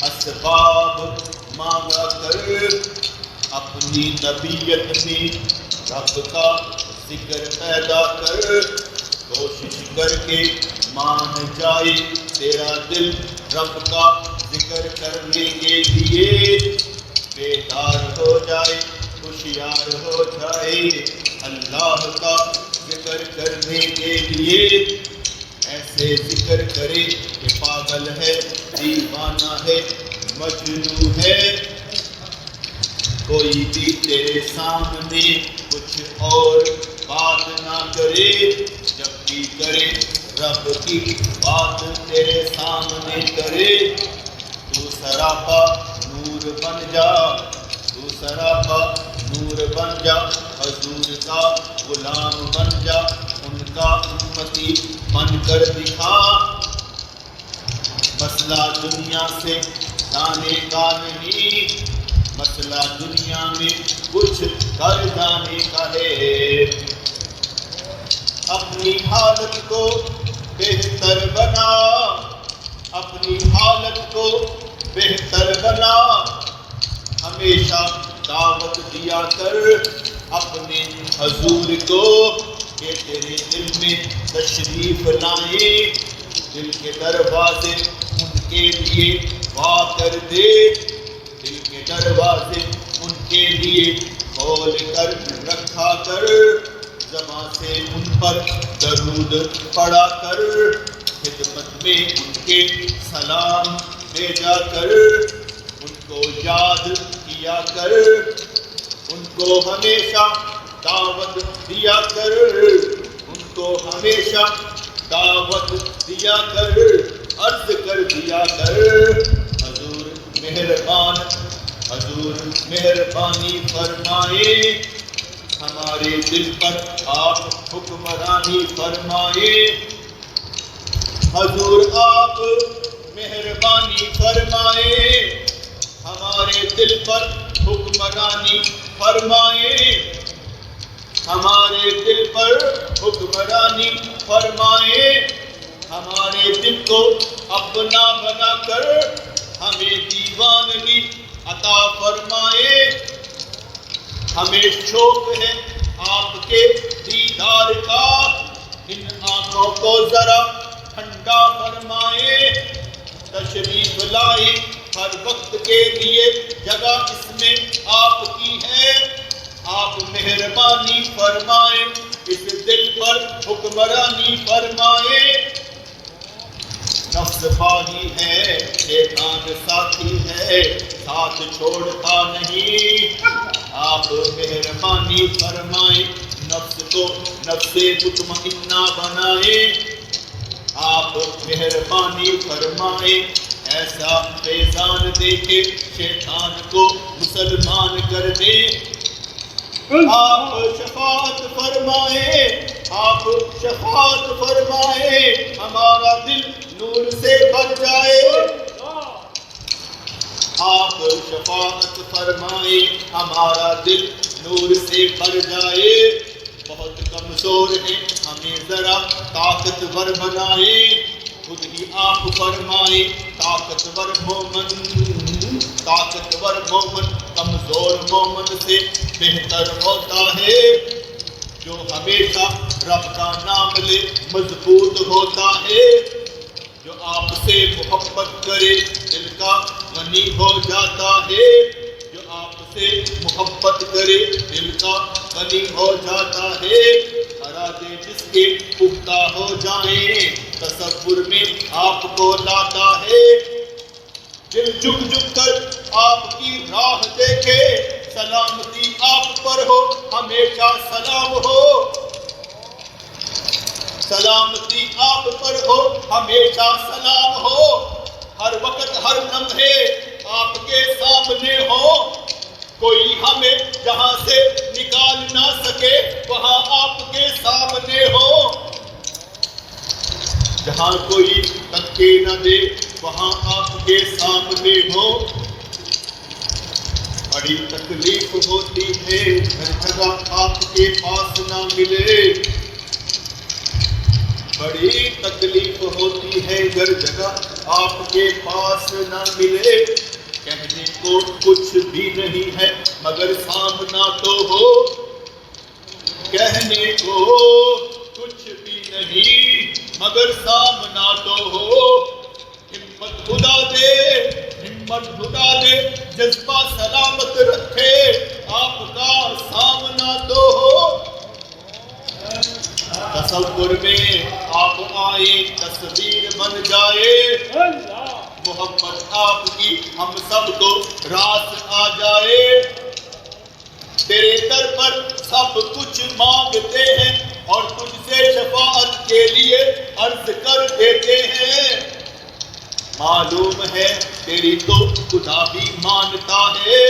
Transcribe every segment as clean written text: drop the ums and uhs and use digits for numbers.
اسباب مانگا کر، اپنی طبیعت میں رب کا ذکر پیدا کر، کوشش کر کے مان جائے تیرا دل رب کا ذکر کرنے کے لیے، بیدار ہو جائے ہوشیار ہو جائے اللہ کا ذکر کرنے کے لیے۔ ایسے ذکر کرے کہ پاگل ہے، دیوانہ ہے، مجنوں ہے، کوئی بھی تیرے سامنے کچھ اور بات نہ کرے، جب بھی کرے رب کی بات تیرے سامنے کرے، تو سراپا نور بن جا، تو سراپا نور بن جا، حضور کا غلام بن جا، ان کا امتی بن کر دکھا۔ مسئلہ دنیا سے جانے کا نہیں، مسئلہ دنیا میں کچھ کر جانے کا ہے۔ اپنی حالت کو بہتر بنا، اپنی حالت کو بہتر بنا، ہمیشہ دعوت دیا کر اپنے حضور کو کہ تیرے دل میں تشریف لائیں، دل کے دروازے ان کے لیے وا کر دے، دل کے دروازے ان کے لیے کھول کر رکھا کر، زبان سے ان پر درود پڑھا کر، خدمت میں ان کے سلام بھیجا کر، ان کو یاد کیا کر، ان کو ہمیشہ دعوت دیا کر، ان کو ہمیشہ دعوت دیا کر، عرض کر دیا کر حضور مہربان، حضور مہربانی فرمائے، ہمارے دل پر آپ حکمرانی فرمائے، حضور آپ مہربانی فرمائے، ہمارے دل پر حکمرانی فرمائے، ہمارے دل پر حکمرانی فرمائے، ہمارے دل کو اپنا بنا کر ہمیں دیوانگی عطا فرمائے، ہمیں شوق ہے آپ کے دیدار کا، ان آنکھوں کو ذرا ٹھنڈا فرمائے، تشریف لائے ہر وقت کے لیے جگہ اس میں آپ کی ہے، آپ مہربانی فرمائے، اس دل پر حکمرانی فرمائے۔ نفس باغی ہے، شیطان ساتھی ہے، ساتھ چھوڑتا نہیں، آپ مہربانی فرمائے، نفس کو نفس مطمئنہ بنائے، آپ مہربانی فرمائے، ایسا فیضان دے کے شیطان کو مسلمان کر دے، آپ شفاعت فرمائے، آپ شفاعت فرمائے، ہمارا دل نور سے بھر جائے، آپ شفاعت فرمائے، ہمارا دل نور سے بھر جائے، بہت کمزور ہیں ہمیں ذرا طاقتور بنائے، خود ہی آپ فرمائے، طاقتور مومن کمزور مومن سے بہتر ہوتا ہے، جو ہمیشہ رب کا نام لے مضبوط ہوتا ہے، جو آپ سے محبت کرے دل کا غنی ہو جاتا ہے، جو آپ سے محبت کرے دل کا غنی ہو جاتا ہے، ارادے جس کے پختہ ہو جائیں تصور میں آپ کو لاتا ہے، دل جھک جھک کر آپ کی راہ دیکھے، سلامتی آپ پر ہو ہمیشہ سلام ہو، سلامتی آپ پر ہو ہمیشہ سلام ہو، ہر وقت ہر لمحے آپ کے سامنے ہو، کوئی ہمیں جہاں سے نکال نہ سکے وہاں آپ کے سامنے ہو، جہاں کوئی دھکے نہ دے وہاں آپ کے سامنے ہو، بڑی تکلیف ہوتی ہے ہر جگہ آپ کے پاس نہ ملے، بڑی تکلیف ہوتی ہے ہر جگہ آپ کے پاس نہ ملے، کہنے کو کچھ بھی نہیں ہے مگر سامنا تو ہو، کہنے کو کچھ بھی نہیں مگر سامنا تو ہو، ہمت خدا دے، ہمت خدا دے، جذبہ سلامت رکھے، آپ کا سامنا تو ہو۔ تصور میں آپ آئے، تصویر بن جائے، محبت آپ کی ہم سب کو راس آ جائے، تیرے در پر سب کچھ مانگتے ہیں اور تجھ سے شفاعت کے لیے عرض کر دیتے ہیں، معلوم ہے تیری تو خدا بھی مانتا ہے،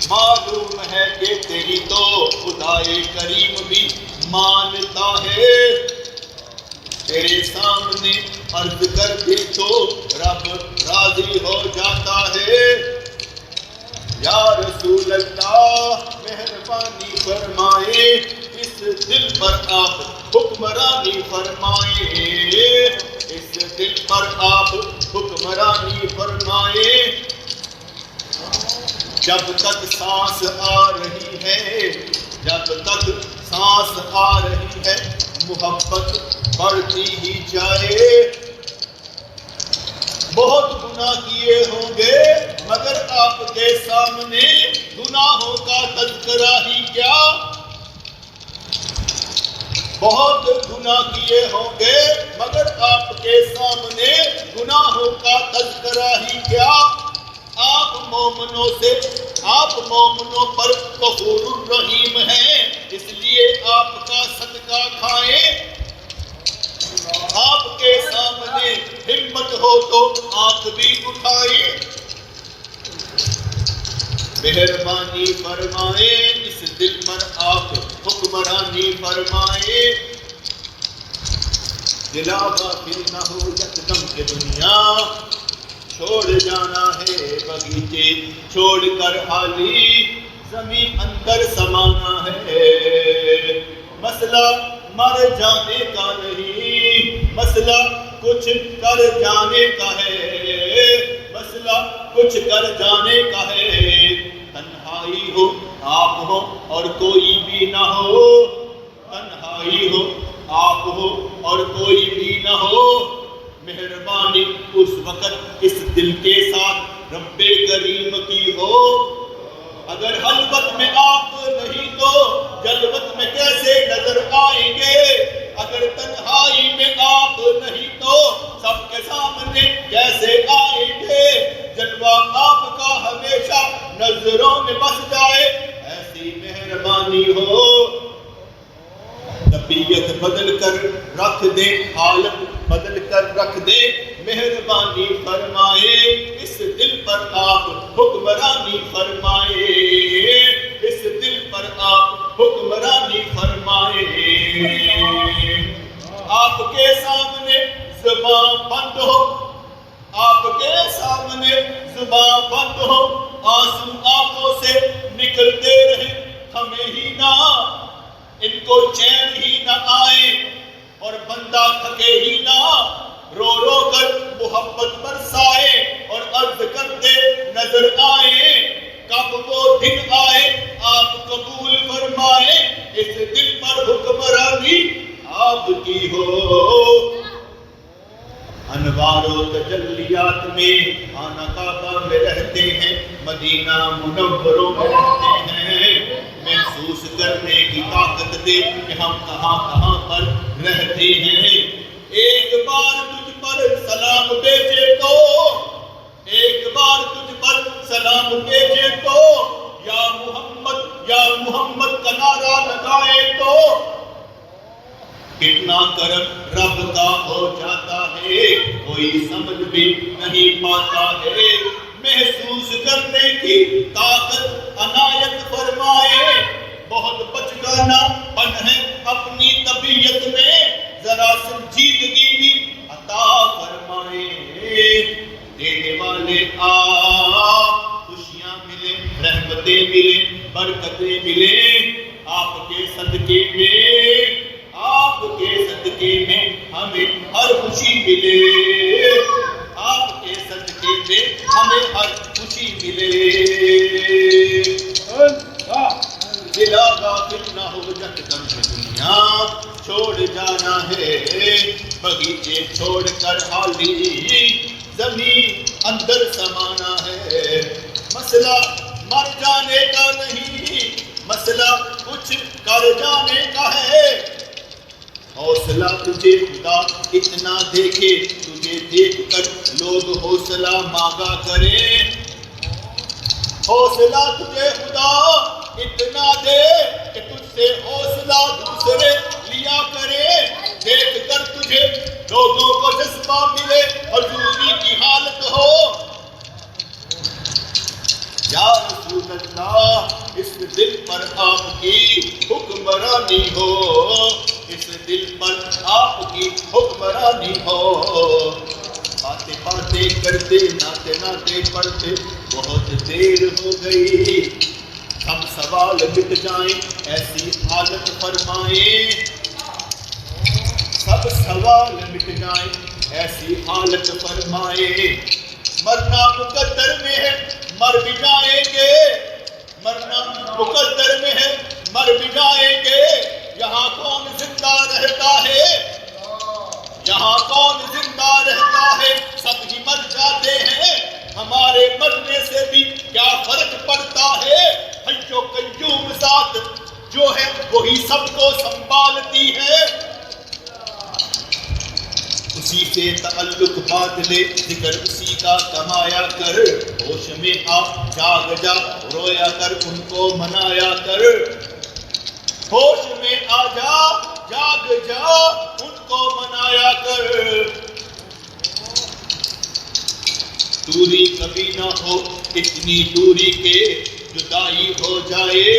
معلوم ہے کہ تیری تو خدائے کریم بھی مانتا ہے، تیرے سامنے عرض کر دے تو رب راضی ہو جاتا ہے۔ یا رسول اللہ مہربانی فرمائے، اس دل پر آپ حکمرانی فرمائے، اس دل پر آپ حکمرانی فرمائے، جب تک سانس آ رہی ہے، جب تک سانس آ رہی ہے، محبت بڑھتی ہی جائے، بہت گناہ کیے ہوں گے مگر آپ کے سامنے گناہوں کا تذکرہ ہی کیا، بہت گناہ کیے ہوں گے مگر آپ کے سامنے گناہوں کا تذکرہ ہی کیا، آپ مومنوں سے، آپ مومنوں پر غفور الرحیم ہیں، اس لیے آپ کا صدقہ کھائیں، آپ کے سامنے ہمت ہو تو آنکھ بھی اٹھائیں، مہربانی فرمائیں، اس دل پر آپ حکمرانی فرمائیں، دلا غافل نہ ہو یکدم کہ دنیا چھوڑ جانا ہے، بغیچے چھوڑ کر حالی زمین اندر سمانا ہے، مسئلہ مر جانے کا نہیں، مسئلہ کچھ کر جانے کا ہے، مسئلہ کچھ کر جانے کا ہے، تنہائی ہو آپ ہو اور کوئی بھی نہ ہو، تنہائی ہو آپ ہو اور کوئی بھی نہ ہو، مہربانی اس وقت اس دل کے ساتھ رب کریم کی ہو، اگر خلوت میں آپ نہیں تو جلوت میں کیسے نظر آئیں گے، اگر تنہائی میں آپ نہیں تو سب کے سامنے کیسے آئیں گے، جلوہ آپ کا ہمیشہ نظروں میں بس جائے، ایسی مہربانی ہو، طبیعت بدل کر رکھ دے، حالت بدل کر رکھ دے، مہربانی فرمائے، اس دل پر آپ حکمرانی فرمائے، اس دل پر آپ حکمرانی فرمائے، آپ کے سامنے زبان بند ہو، آپ کے سامنے زبان بند ہو، آنسو آنکھوں سے نکلتے رہے، ہمیں ہی نہ، ان کو چین ہی نہ آئے اور بندہ تھکے ہی نہ، رو رو کر محبت برسائے اور عرض کرتے نظر آئے، کب وہ دن آئے آپ قبول فرمائے، اس دل پر حکمرانی آپ کی ہو، انوار و تجلیات میں خانہ کعبہ میں رہتے ہیں، مدینہ منوروں میں رہتے ہیں، محسوس کرنے کی طاقت دے کہ ہم کہاں کہاں پر رہتے ہیں، ایک بار تجھ پر سلام بھیجے تو، ایک بار تجھ پر سلام بھیجے تو، یا محمد کا نعرہ لگائے تو، کتنا کرم رب کا ہو جاتا ہے، کوئی سمجھ بھی نہیں پاتا ہے، محسوس کرنے کی طاقت عنایت فرمائے، بہت بچگانا پن ہے اپنی طبیعت میں، ذرا سنجیدگی بھی عطا فرمائے، دینے والے آپ، خوشیاں ملے، رحمتیں ملے، برکتیں ملے، آپ کے صدقے میں، آپ کے صدقے میں ہمیں ہر خوشی ملے، آپ کے صدقے میں ہمیں ہر خوشی ملے۔ دلا غافل نہ ہو یکدم یہ دنیا چھوڑ جانا ہے، بغیچے چھوڑ کر حالی زمین اندر سمانا ہے۔ مسئلہ مر جانے کا نہیں، مسئلہ کچھ کر جانے کا ہے۔ حوصلہ تجھے خدا اتنا دیکھے، تجھے دیکھ کر لوگ حوصلہ مانگا کریں۔ حوصلہ تجھے خدا اتنا دے کہ تجھ سے حوصلہ دوسرے لیا کرے۔ دیکھ کر تجھے لوگوں کو جذبہ ملے، حضوری کی حالت ہو۔ یا رسول اللہ، اس دل پر آپ کی حکمرانی ہو، اس دل پر آپ کی حکمرانی ہو۔ باتیں باتیں کرتے، ناتے ناتے پڑھتے بہت دیر ہو گئی، سب سوال مٹ جائیں ایسی حالت فرمائیں، سب سوال مٹ جائیں ایسی حالت فرمائیں۔ مرنا مقدر میں ہے مر بھی جائیں گے، مرنا مقدر میں ہے مر بھی جائیں گے۔ یہاں کون زندہ رہتا ہے، یہاں کون زندہ رہتا ہے، سب ہی مر جاتے ہیں۔ ہمارے مرنے سے بھی کیا فرق پڑتا ہے، حی و قیوم ذات جو ہے وہی سب کو سنبھالتی ہے۔ اسی سے تعلق باندھ لے، ذکر اسی کا کمایا کر، ہوش میں آ جاگ جا رویا کر، ان کو منایا کر۔ ہوش میں آ جا جاگ جا ان کو منایا کر۔ دوری کبھی نہ ہو اتنی دوری کے جدائی ہو جائے،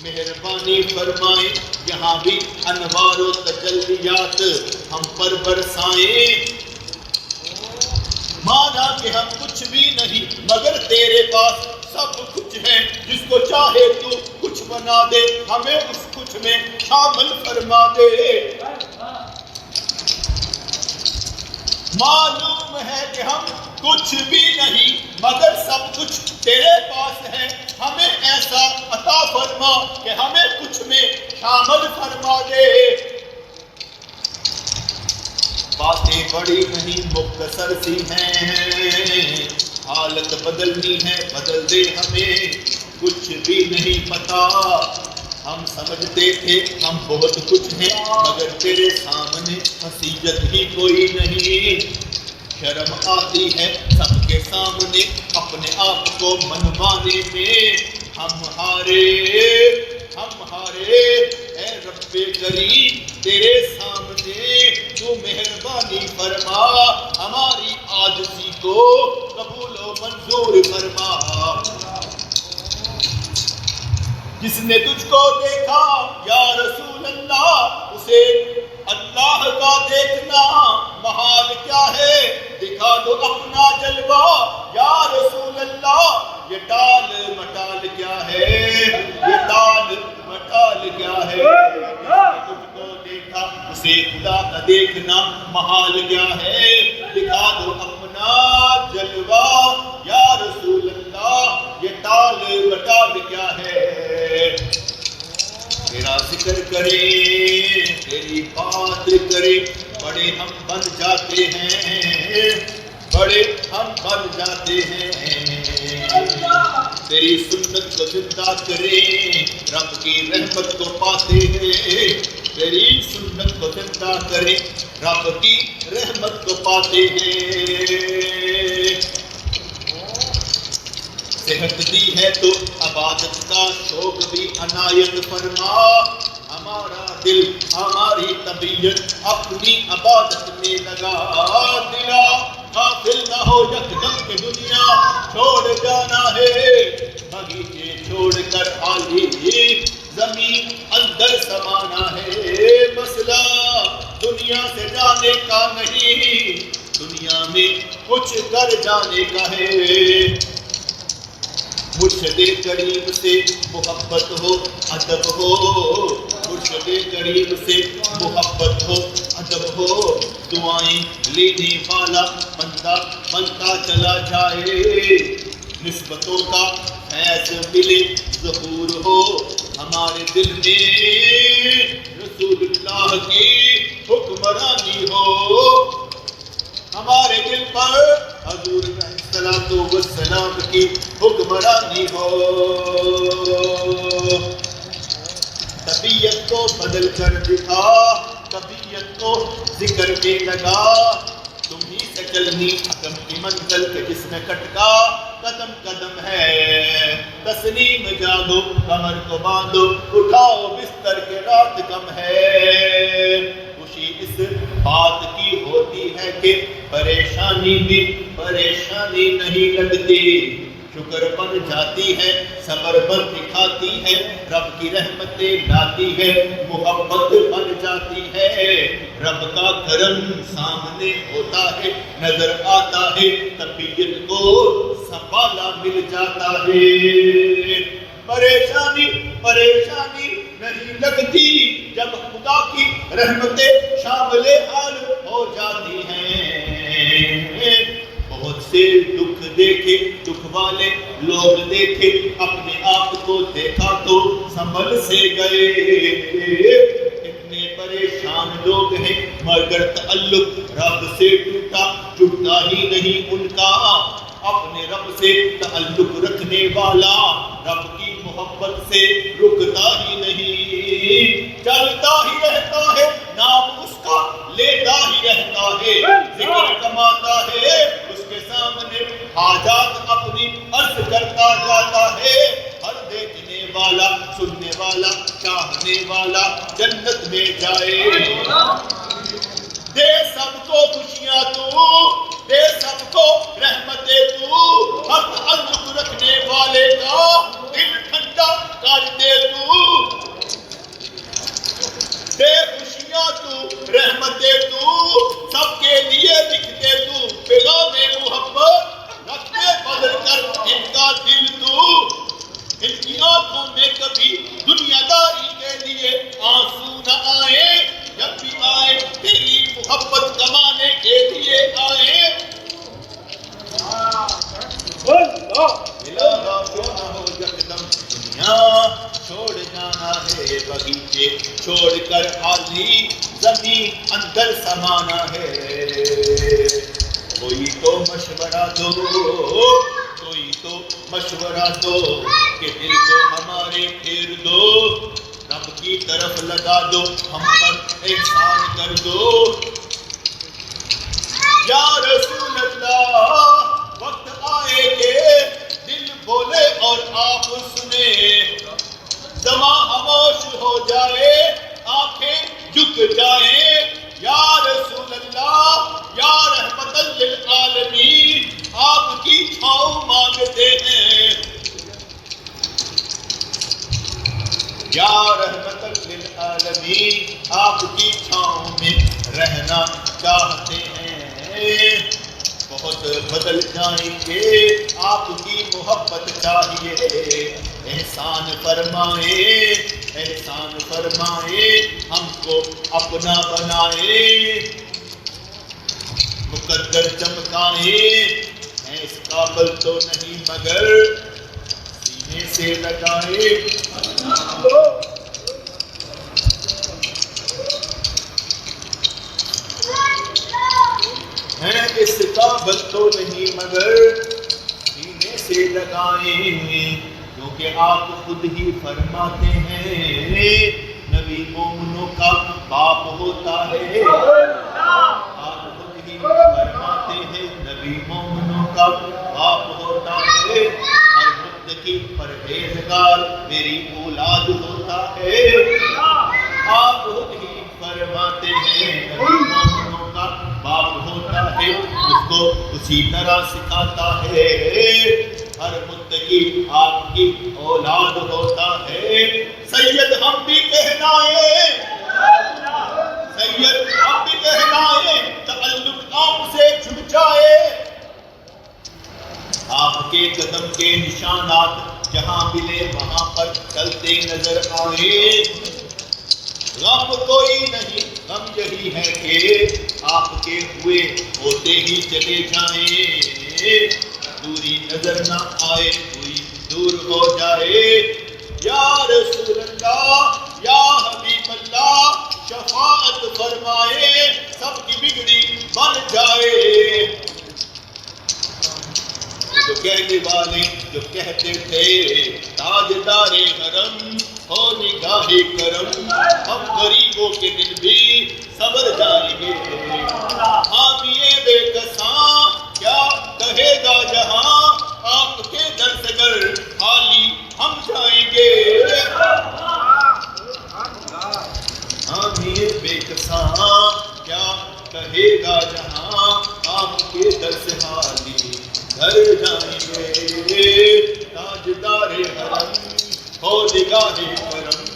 مہربانی فرمائیں یہاں بھی انوار و تجلیات ہم پر برسائیں۔ مانا کہ ہم کچھ بھی نہیں مگر تیرے پاس سب کچھ ہے، جس کو چاہے تو کچھ بنا دے، ہمیں اس کچھ میں شامل فرما دے۔ معلوم ہے کہ ہم کچھ بھی نہیں مگر سب کچھ تیرے پاس ہے، ہمیں ایسا عطا فرما کہ ہمیں کچھ میں شامل فرما دے۔ باتیں بڑی نہیں مختصر سی ہیں، حالت بدلنی ہے بدل دے ہمیں، کچھ بھی نہیں پتا۔ ہم سمجھتے تھے ہم بہت کچھ ہیں مگر تیرے سامنے حیثیت ہی کوئی نہیں۔ شرم آتی ہے سب کے سامنے اپنے آپ کو منوانے میں، ہم ہارے اے رب کریم تیرے سامنے تو مہربانی فرما، ہماری عاجزی کو قبول و منظور فرما۔ جس نے تجھ کو دیکھا یا رسول اللہ، اسے اللہ کا دیکھنا محال کیا ہے، دکھا دو اپنا جلوہ یا رسول اللہ۔ یہ ٹال مٹال کیا ہے، یہ ٹال مٹال کیا ہے، جس نے تجھ کو دیکھا اسے خدا کا دیکھنا محال کیا ہے، دکھا دو اپنا جلوہ یا رسول اللہ۔ یہ ٹال مٹال کیا ہے، تیرا ذکر کرے تیری بات کرے، بڑے ہم بن جاتے ہیں، بڑے ہم بن جاتے ہیں۔ تیری سنت کو زندہ کرے رب کی رحمت کو پاتے ہیں، تیری سنت کو زندہ کرے رب کی رحمت کو پاتے ہیں۔ صحت دی ہے تو عبادت کا شوق بھی عنایت فرما، ہمارا دل ہماری طبیعت اپنی عبادت میں لگا، دلا غافل نہ ہو یکدم کہ دنیا چھوڑ جانا ہے، بغیچے چھوڑ کر خالی زمین اندر سمانا ہے۔ مسئلہ دنیا سے جانے کا نہیں، دنیا میں کچھ کر جانے کا ہے۔ مرشد کریم سے محبت ہو ادب ہو، مرشد کریم سے محبت ہو ادب ہو دعائیں لینے والا بندہ بنتا چلا جائے، نسبتوں کا فیض ملے ظہور ہو ہمارے دل میں، رسول اللہ کی حکمرانی ہو ہمارے دل پر، حضور الصلوۃ والسلام کی حکمرانی ہو، طبیعت کو بدل کر دکھا، طبیعت کو ذکر کے لگا، تم ہی سے چلنی قدم کی منزل کے جس میں کٹکا قدم قدم ہے، تسلیم جاگو کمر کو باندھو اٹھاؤ بستر کے رات کم ہے، خوشی اس بات کی ہوتی ہے کہ پریشانی بھی پریشانی نہیں لگتی، شکر بن جاتی ہے صبر بن دکھاتی ہے، رب کی رحمتیں لاتی ہے محبت بن جاتی ہے، رب کا کرم سامنے ہوتا ہے نظر آتا ہے، طبیعت کو سنبھالا مل جاتا ہے، پریشانی پریشانی نہیں لگتی جب خدا کی رحمتیں شامل حال ہو جاتی ہیں، بہت سے دکھ دیکھے دکھ والے لوگ دیکھے اپنے آپ کو دیکھا تو سنبھل سے گئے، اتنے پریشان لوگ ہیں مگر تعلق رب سے ٹوٹا ہی نہیں ان کا، اپنے رب سے تعلق رکھنے والا رب کی محبت سے رکتا ہی نہیں، چلتا ہی رہتا ہے نام اس کا لیتا ہی رہتا ہے، ذکر کماتا ہے اس کے سامنے حاجات اپنی عرض کرتا جاتا ہے، ہر دیکھنے والا سننے والا چاہنے والا جنت میں جائے، دے سب کو خوشیاں تو، دے سب کو رحمتیں تو، ہر تعلق رکھنے والے کا دل ٹھنڈا کر دے تو، دے خوشیاں تو رحمتیں تو، سب کے لیے لکھتے تو، پیغام محبت رکھتے بدل کر ان کا دل تو، ان کی آنکھوں میں کبھی دنیا داری کے لیے آنسو نہ آئے، جب بھی آئے تیری محبت کمانے کے لیے آئے، ملا کیوں نہ ہو یکدم دنیا، چھوڑ جانا ہے بغیچے چھوڑ کر خالی زمین اندر سمانا ہے، کوئی تو مشورہ دو، کوئی تو مشورہ دو کہ دل کو ہمارے پھیر دو، رب کی طرف لگا دو ہم پر احسان کر دو، یا رسول اللہ وقت آئے کہ دل بولے اور آپ سنے، زباں خاموش ہو جائے آنکھیں جھک جائیں، یا رسول اللہ یا رحمت للعالمین آپ کی چھاؤں مانگتے ہیں، یا رحمت للعالمین آپ کی چھاؤں میں رہنا چاہتے ہیں، بہت بدل جائیں گے آپ کی محبت چاہیے، احسان فرمائے احسان فرمائے ہم کو اپنا بنائے، مقدر چمکائے میں اس قابل تو نہیں مگر سینے سے لگائے، میں اس قابل تو نہیں مگر سینے سے لگائیں، کیونکہ آپ خود ہی فرماتے ہیں نبی مومنوں کا باپ ہوتا ہے، آپ خود ہی فرماتے ہیں نبی مومنوں کا باپ ہوتا ہے، ہر متقی پرہیزگار میری اولاد ہوتا ہے، آپ خود ہی فرماتے ہیں نبی مومنوں کا باپ ہوتا ہے، اس کو اسی طرح سکھاتا ہے، ہر متقی آپ کی اولاد ہوتا ہے، سید ہم بھی کہلائیں، سید ہم بھی کہلائیں، تعلق آپ سے جھک جائے، آپ کے قدم کے نشانات جہاں ملے وہاں پر چلتے نظر آئے، غم کوئی نہیں غم یہی ہے کہ آپ کے ہوئے ہوتے ہی چلے جائیں، دوری نظر نہ آئے کوئی دور ہو جائے۔ یا رسول اللہ یا حبیب اللہ شفاعت فرمائے سب کی بگڑی بن جائے۔ جو کہنے والے جو کہتے تھے تاجدار حرم ہو نگاہ کرم، ہم غریبوں کے دل بھی سبر جائیں گے۔ حامی بے کساں کیا کہے گا جہاں، آپ کے در سے گر خالی ہم جائیں گے۔ حامی بے کساں کیا کہے گا جہاں، آپ کے در سے خالی گھر جائیں گے۔ تاجدار حرم ہو نگاہ کرم،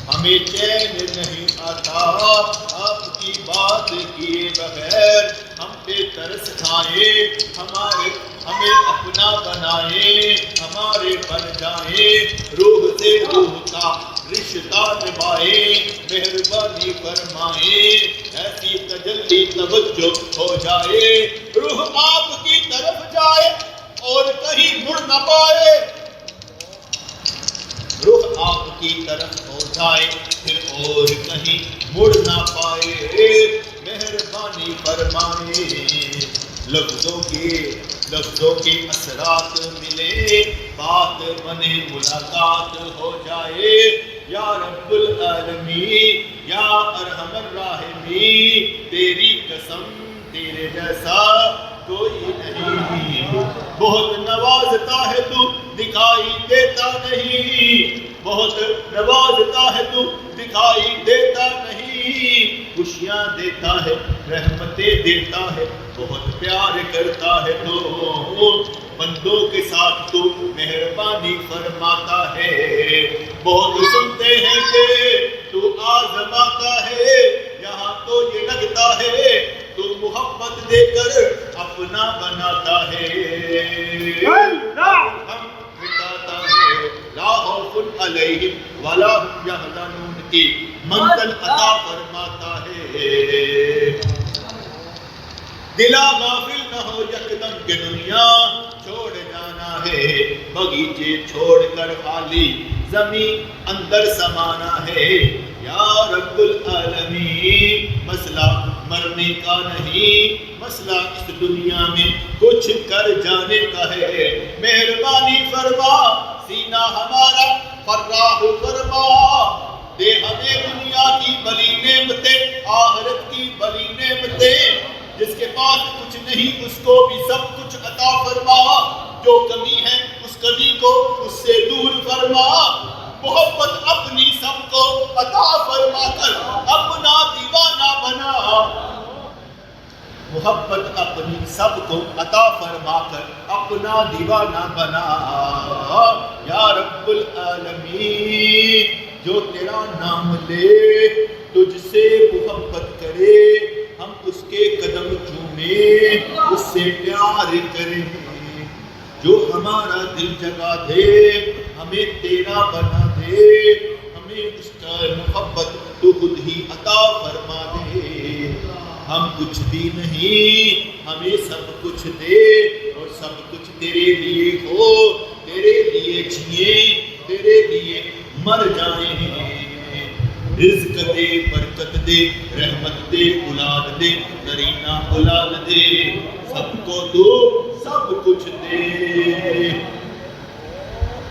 ہمیں چین نہیں آتا آپ کی بات کیے بغیر، ہم پہ ترس کھائیں ہمیں اپنا بنائیں، ہمارے بن جائیں، روح سے روح کا رشتہ نبھائیں، مہربانی فرمائیں، ایسی تجلی توجہ ہو جائے، روح آپ کی طرف جائے اور کہیں مڑ نہ پائے، رخ آپ کی طرف ہو جائے پھر اور کہیں مڑ نہ پائے، مہربانی فرمائے۔ لفظوں کے اثرات ملے، بات بنے ملاقات ہو جائے۔ یا رب العالمین یا ارحم الراحمین، تیری قسم تیرے جیسا کوئی نہیں، بہت نوازتا ہے تو دکھائی دیتا نہیں، بہت نوازتا ہے تو دکھائی دیتا نہیں، خوشیاں دیتا ہے رحمتیں دیتا ہے، بہت پیار کرتا ہے تو بندوں کے ساتھ تو مہربانی فرماتا ہے، بہت سنتے ہیں کہ تو آزماتا ہے، یہاں تو یہ لگتا ہے تو محبت دے کر اپنا بناتا ہے، ہم مٹاتا ہے، لا خوف علیہم ولا هم یحزنون کی منزل عطا فرماتا ہے۔ دلا غافل نہ ہو یکدم کہ دنیا چھوڑ جانا ہے، بغیچے چھوڑ کر خالی زمین اندر سمانا ہے۔ یا رب العالمین مسئلہ مرنے کا نہیں، مسئلہ اس دنیا میں کچھ کر جانے کا ہے، مہربانی فرما سینہ ہمارا فراخ فرما، دے ہمیں دنیا کی بڑی نعمتیں آخرت کی بڑی نعمتیں، جس کے پاس کچھ نہیں اس کو بھی سب کچھ عطا فرما، جو کمی ہے اس کمی کو اس سے دور فرما، محبت اپنی سب کو عطا فرما کر اپنا دیوانہ بنا، محبت اپنی سب کو عطا فرما کر اپنا دیوانہ بنا۔ یا رب العالمین جو تیرا نام لے تجھ سے محبت کرے، ہم اس کے قدم چومیں اس سے پیار کریں، جو ہمارا دل جگا دے ہمیں تیرا بنا دے، ہمیں اس کا محبت تو خود ہی عطا فرما دے، ہم کچھ بھی نہیں ہمیں سب کچھ دے، اور سب کچھ تیرے لیے ہو، تیرے لیے جئیں تیرے لیے مر جائیں، رزق دے برکت دے رحمت دے اولاد دے نرینہ اولاد دے، سب کو تو سب